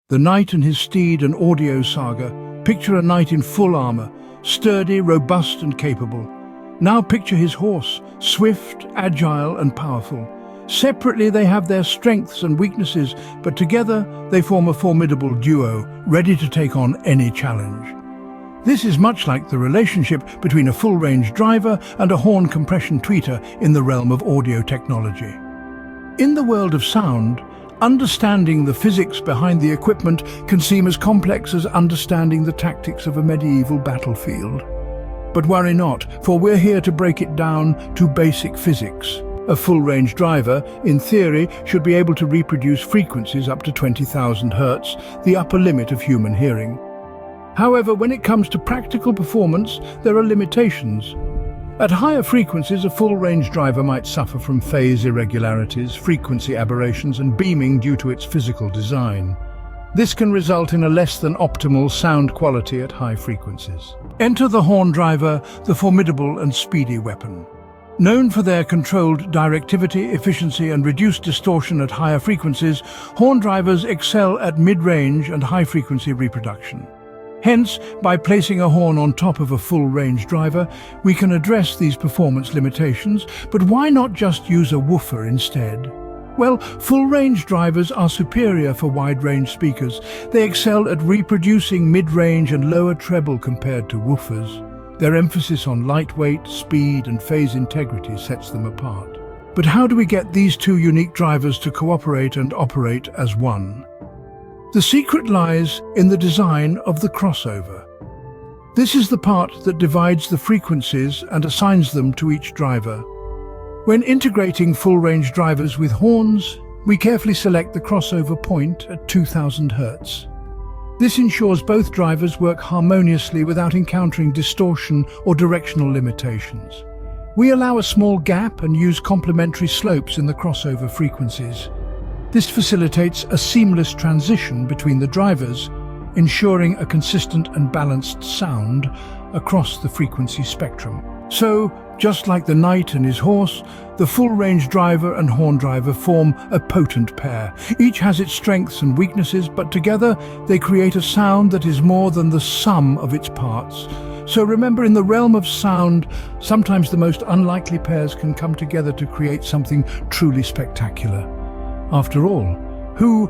The knight and his steed, an audio saga. Picture a knight in full armor, sturdy, robust and capable. Now picture his horse, swift, agile and powerful. Separately they have their strengths and weaknesses, but together they form a formidable duo, ready to take on any challenge. This is much like the relationship between a full-range driver and a horn compression tweeter in the realm of audio technology. In the world of sound, understanding the physics behind the equipment can seem as complex as understanding the tactics of a medieval battlefield. But worry not, for we're here to break it down to basic physics. A full-range driver, in theory, should be able to reproduce frequencies up to 20,000 Hz, the upper limit of human hearing. However, when it comes to practical performance, there are limitations. At higher frequencies, a full-range driver might suffer from phase irregularities, frequency aberrations, and beaming due to its physical design. This can result in a less than optimal sound quality at high frequencies. Enter the horn driver, the formidable and speedy weapon. Known for their controlled directivity, efficiency, and reduced distortion at higher frequencies, horn drivers excel at mid-range and high-frequency reproduction. Hence, by placing a horn on top of a full-range driver, we can address these performance limitations, but why not just use a woofer instead? Well, full-range drivers are superior for wide-range speakers. They excel at reproducing mid-range and lower treble compared to woofers. Their emphasis on lightweight, speed, and phase integrity sets them apart. But how do we get these two unique drivers to cooperate and operate as one? The secret lies in the design of the crossover. This is the part that divides the frequencies and assigns them to each driver. When integrating full-range drivers with horns, we carefully select the crossover point at 2000 Hz. This ensures both drivers work harmoniously without encountering distortion or directional limitations. We allow a small gap and use complementary slopes in the crossover frequencies. This facilitates a seamless transition between the drivers, ensuring a consistent and balanced sound across the frequency spectrum. So, just like the knight and his horse, the full-range driver and horn driver form a potent pair. Each has its strengths and weaknesses, but together they create a sound that is more than the sum of its parts. So remember, in the realm of sound, sometimes the most unlikely pairs can come together to create something truly spectacular. After all, who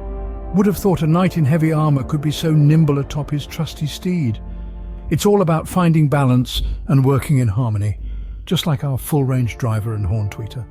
would have thought a knight in heavy armor could be so nimble atop his trusty steed? It's all about finding balance and working in harmony, just like our full-range driver and horn tweeter.